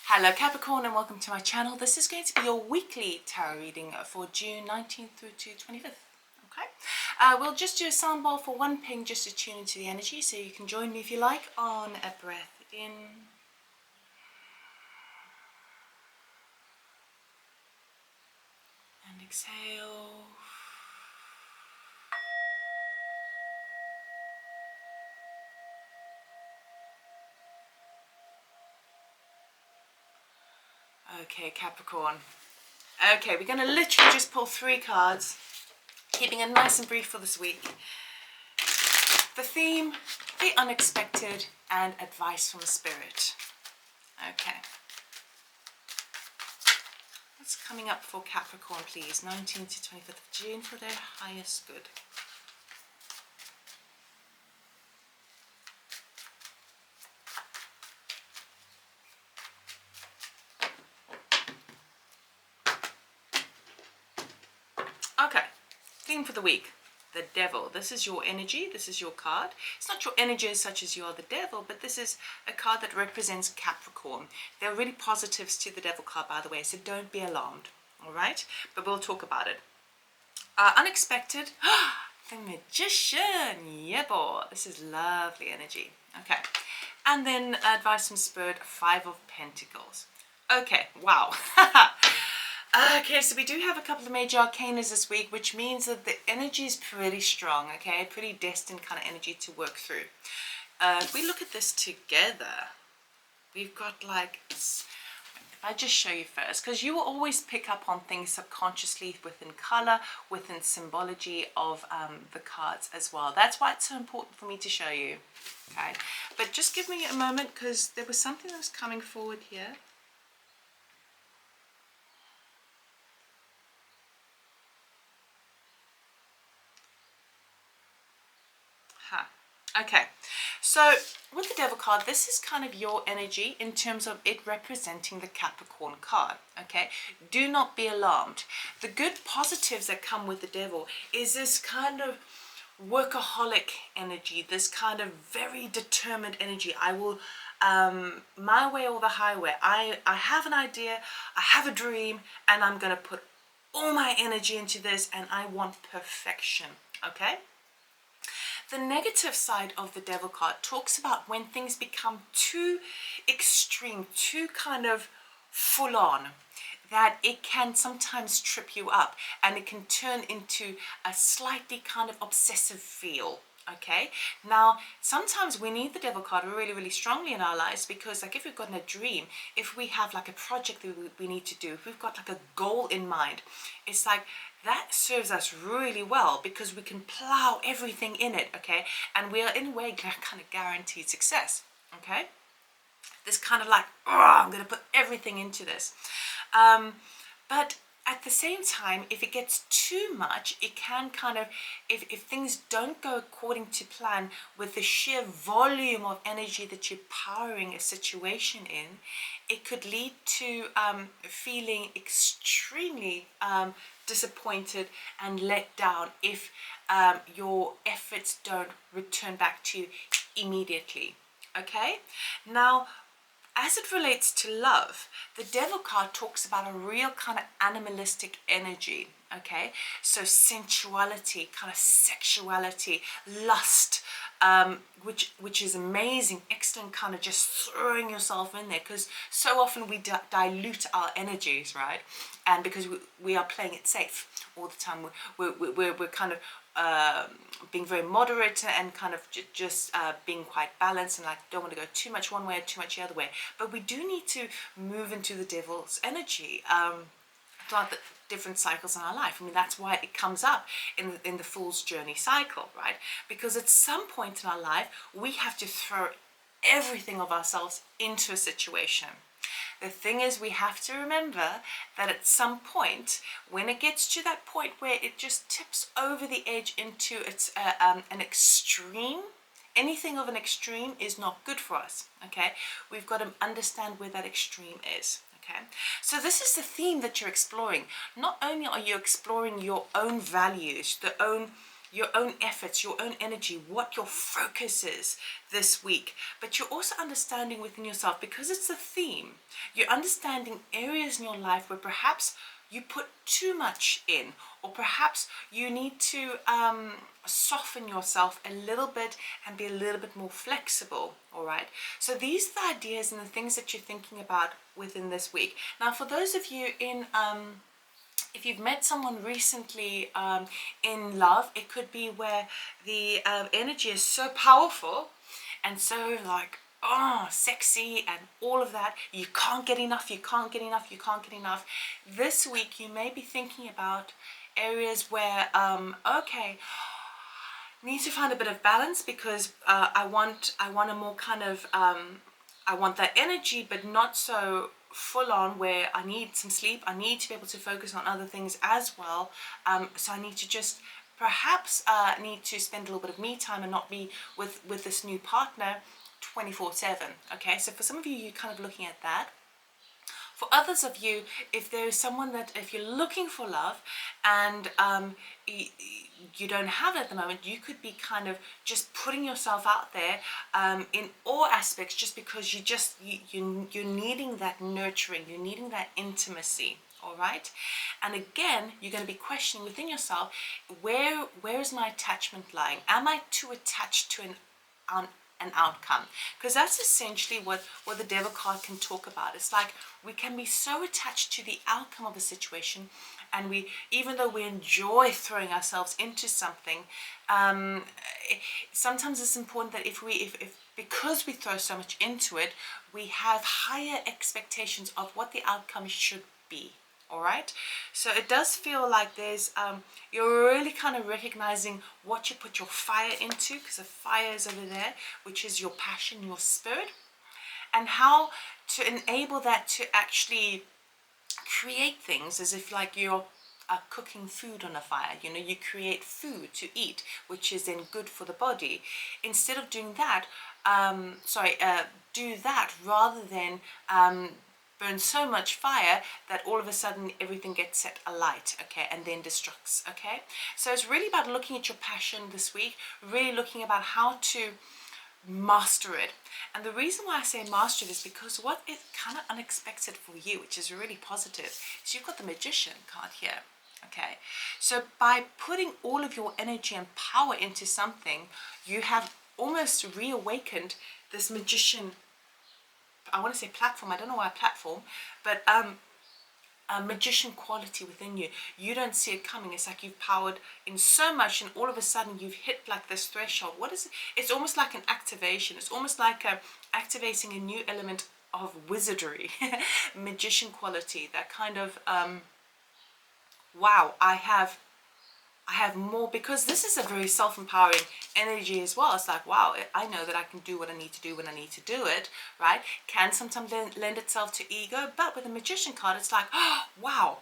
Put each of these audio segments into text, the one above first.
Hello Capricorn and welcome to my channel. This is going to be your weekly tarot reading for June 19th through to 25th. Okay, we'll just do a sound bowl for one ping just to tune into the energy, so you can join me if you like on a breath in and exhale. Okay Capricorn. Okay, we're going to literally just pull 3 cards, keeping it nice and brief for this week. The theme, the unexpected, and advice from the spirit. Okay. What's coming up for Capricorn, please? 19th to 25th of June for their highest good. Okay, theme for the week. The devil. This is your energy. This is your card. It's not your energy as such as you are the devil, but this is a card that represents Capricorn. There are really positives to the devil card, by the way, so don't be alarmed. All right, but we'll talk about it. Unexpected. The magician. Yeah, boy. This is lovely energy. Okay, and then advice from spirit. 5 of Pentacles. Okay, wow. Okay, so we do have a couple of major arcanas this week, which means that the energy is pretty strong, okay? Pretty destined kind of energy to work through. If we look at this together, we've got like, if I just show you first, because you will always pick up on things subconsciously within color, within symbology of the cards as well. That's why it's so important for me to show you, okay? But just give me a moment, because there was something that was coming forward here. Okay, so with the devil card, this is kind of your energy in terms of it representing the Capricorn card. Okay, do not be alarmed. The good positives that come with the devil is this kind of workaholic energy, this kind of very determined energy. I will my way or the highway. I have an idea, I have a dream, and I'm going to put all my energy into this, and I want perfection. Okay. The negative side of the devil card talks about when things become too extreme, too kind of full on, that it can sometimes trip you up and it can turn into a slightly kind of obsessive feel. Okay, now sometimes we need the devil card really, really strongly in our lives, because like if we've got a dream, if we have like a project that we need to do, if we've got like a goal in mind, it's like that serves us really well because we can plow everything in it, okay? And we are in a way kind of guaranteed success, okay? This kind of like, oh, I'm going to put everything into this. But at the same time, if it gets too much, it can kind of, if things don't go according to plan with the sheer volume of energy that you're powering a situation in, it could lead to feeling extremely disappointed and let down if your efforts don't return back to you immediately. Okay, now as it relates to love, the devil card talks about a real kind of animalistic energy. Okay, so sensuality, kind of sexuality, lust, which is amazing, excellent, kind of just throwing yourself in there, because so often we dilute our energies, right? And because we are playing it safe all the time, we're kind of being very moderate and kind of just being quite balanced, and like don't want to go too much one way or too much the other way. But we do need to move into the devil's energy throughout the different cycles in our life. I mean, that's why it comes up in the Fool's Journey cycle, right? Because at some point in our life, we have to throw everything of ourselves into a situation. The thing is, we have to remember that at some point, when it gets to that point where it just tips over the edge into its an extreme, anything of an extreme is not good for us, okay? We've got to understand where that extreme is, okay? So this is the theme that you're exploring. Not only are you exploring your own values, the own your own efforts, your own energy, what your focus is this week. But you're also understanding within yourself, because it's a theme, you're understanding areas in your life where perhaps you put too much in, or perhaps you need to soften yourself a little bit and be a little bit more flexible. All right, so these are the ideas and the things that you're thinking about within this week. Now, for those of you in if you've met someone recently in love, it could be where the energy is so powerful and so like, oh, sexy and all of that. You can't get enough, you can't get enough, you can't get enough. This week you may be thinking about areas where, okay, need to find a bit of balance, because I want a more kind of, I want that energy, but not so full on where I need some sleep. I need to be able to focus on other things as well. So I need to just perhaps need to spend a little bit of me time and not be with this new partner 24/7. Okay, so for some of you, you're kind of looking at that. For others of you, if there is someone that, if you're looking for love and you don't have it at the moment, you could be kind of just putting yourself out there in all aspects, just because you're needing that nurturing, you're needing that intimacy. All right, and again, you're going to be questioning within yourself, where is my attachment lying? Am I too attached to an outcome? Because that's essentially what the devil card can talk about. It's like we can be so attached to the outcome of a situation, and we, even though we enjoy throwing ourselves into something, sometimes it's important that if because we throw so much into it, we have higher expectations of what the outcome should be. All right, so it does feel like there's you're really kind of recognizing what you put your fire into, because the fire is over there, which is your passion, your spirit, and how to enable that to actually create things, as if like you're cooking food on a fire. You know, you create food to eat, which is then good for the body. Instead of doing that, do that rather than burn so much fire that all of a sudden everything gets set alight, okay, and then destructs, okay? So it's really about looking at your passion this week, really looking about how to master it. And the reason why I say master it is because what is kind of unexpected for you, which is really positive, is you've got the Magician card here, okay? So by putting all of your energy and power into something, you have almost reawakened this Magician, I want to say platform, I don't know why platform, but a magician quality within you. You don't see it coming. It's like you've powered in so much, and all of a sudden you've hit like this threshold. What is it? It's almost like an activation. It's almost like activating a new element of wizardry, magician quality, that kind of, wow, I have more, because this is a very self-empowering energy as well. It's like, wow, I know that I can do what I need to do when I need to do it, right? Can sometimes lend itself to ego, but with a Magician card, it's like, oh, wow,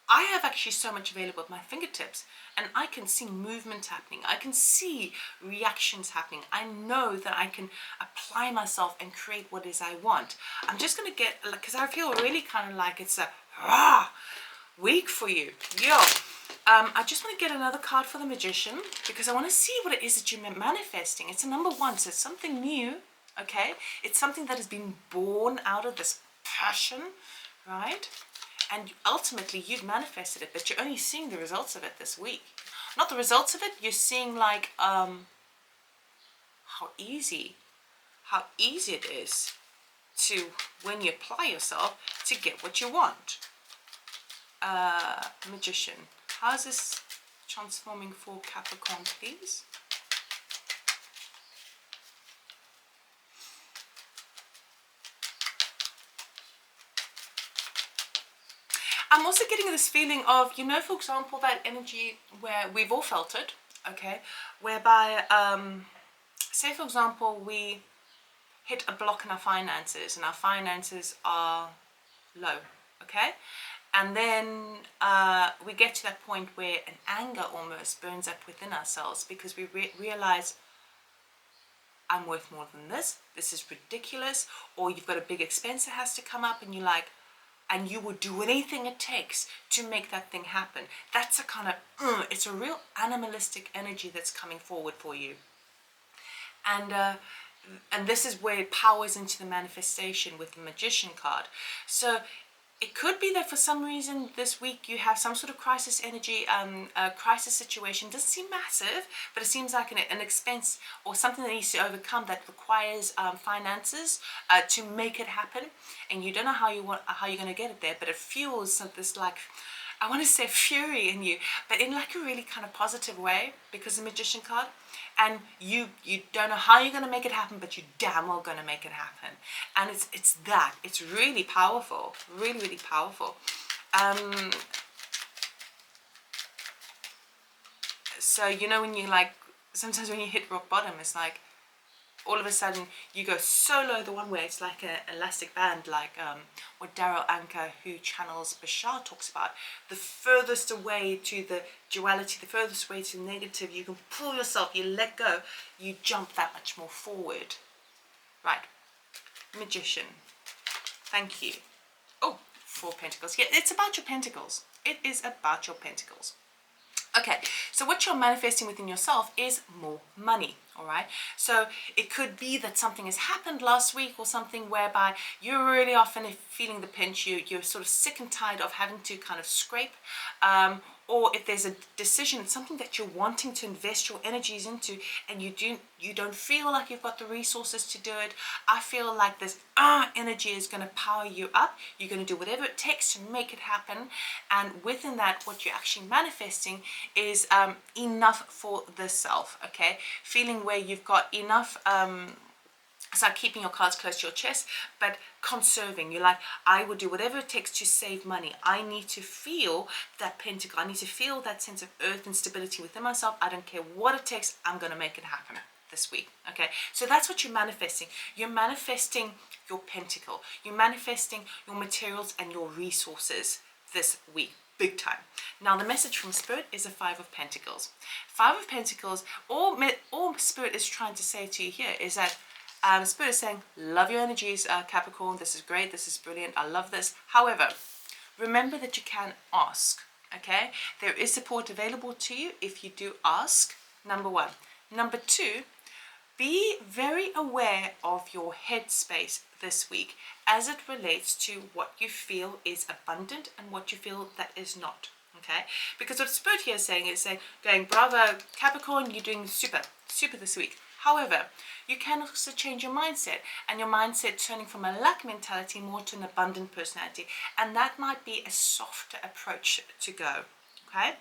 I have actually so much available at my fingertips, and I can see movement happening. I can see reactions happening. I know that I can apply myself and create what it is I want. I'm just going to get, because I feel really kind of like it's a week for you. Yo. I just want to get another card for the Magician, because I want to see what it is that you're manifesting. It's a number 1, so it's something new, okay? It's something that has been born out of this passion, right? And ultimately, you've manifested it, but you're only seeing the results of it this week. Not the results of it, you're seeing like how easy it is to, when you apply yourself, to get what you want. Magician. How's this transforming for Capricorn, please? I'm also getting this feeling of, you know, for example, that energy where we've all felt it, okay? Whereby, say for example, we hit a block in our finances and our finances are low, okay? And then we get to that point where an anger almost burns up within ourselves, because we realize, I'm worth more than this. This is ridiculous. Or you've got a big expense that has to come up, and you're like, and you will do anything it takes to make that thing happen. That's a kind of, it's a real animalistic energy that's coming forward for you. And this is where it powers into the manifestation with the Magician card. So it could be that for some reason this week you have some sort of crisis energy, a crisis situation. Doesn't seem massive, but it seems like an expense or something that needs to overcome that requires finances to make it happen. And you don't know how you're going to get it there, but it fuels this, like, I want to say fury in you, but in like a really kind of positive way, because the Magician card. And you don't know how you're going to make it happen, but you damn well going to make it happen. And it's really powerful, really, really powerful. So, you know, when you like, sometimes when you hit rock bottom, it's like, all of a sudden you go so low the one way, it's like an elastic band, like what Daryl Anker, who channels Bashar, talks about. The furthest away to the duality, the furthest away to the negative, you can pull yourself, you let go, you jump that much more forward. Right, Magician, thank you. Oh, 4 pentacles. Yeah, it's about your pentacles. It is about your pentacles. Okay, so what you're manifesting within yourself is more money, all right? So it could be that something has happened last week or something whereby you're really often feeling the pinch, you're sort of sick and tired of having to kind of scrape, or if there's a decision, something that you're wanting to invest your energies into and you don't feel like you've got the resources to do it. I feel like this energy is going to power you up. You're going to do whatever it takes to make it happen. And within that, what you're actually manifesting is enough for the self, okay? Feeling where you've got enough, it's like keeping your cards close to your chest, but conserving. You're like, I will do whatever it takes to save money. I need to feel that pentacle. I need to feel that sense of earth and stability within myself. I don't care what it takes. I'm going to make it happen this week. Okay, so that's what you're manifesting. You're manifesting your pentacle. You're manifesting your materials and your resources this week. Big time. Now the message from Spirit is a 5 of Pentacles. 5 of Pentacles, all Spirit is trying to say to you here is that Spirit is saying, love your energies, Capricorn. This is great. This is brilliant. I love this. However, remember that you can ask. Okay, there is support available to you if you do ask. Number 1. Number 2, be very aware of your headspace this week as it relates to what you feel is abundant and what you feel that is not. Okay, because what Spirit here is saying going, bravo Capricorn, you're doing super this week. However, you can also change your mindset, and your mindset turning from a lack mentality more to an abundant personality, and that might be a softer approach to go. Okay,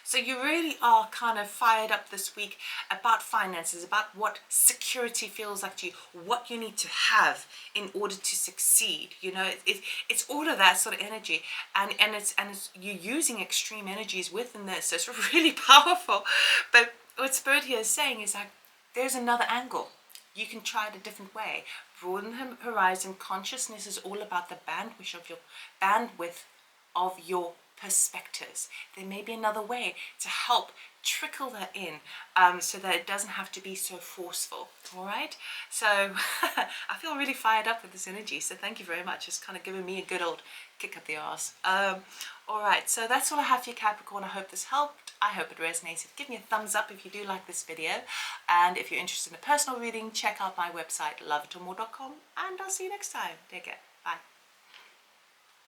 so you really are kind of fired up this week about finances, about what security feels like to you, what you need to have in order to succeed. You know, it's all of that sort of energy, and it's you're using extreme energies within this, so it's really powerful. But what Spirit here is saying is like, there's another angle. You can try it a different way. Broaden the horizon. Consciousness is all about the bandwidth of your perspectives. There may be another way to help trickle that in, so that it doesn't have to be so forceful. All right, so I feel really fired up with this energy, so thank you very much. It's kind of giving me a good old kick up the arse. All right, so that's all I have for you, Capricorn. I hope this helped. I hope it resonated. Give me a thumbs up if you do like this video, and if you're interested in a personal reading, check out my website lovetomore.com, and I'll see you next time. Take care.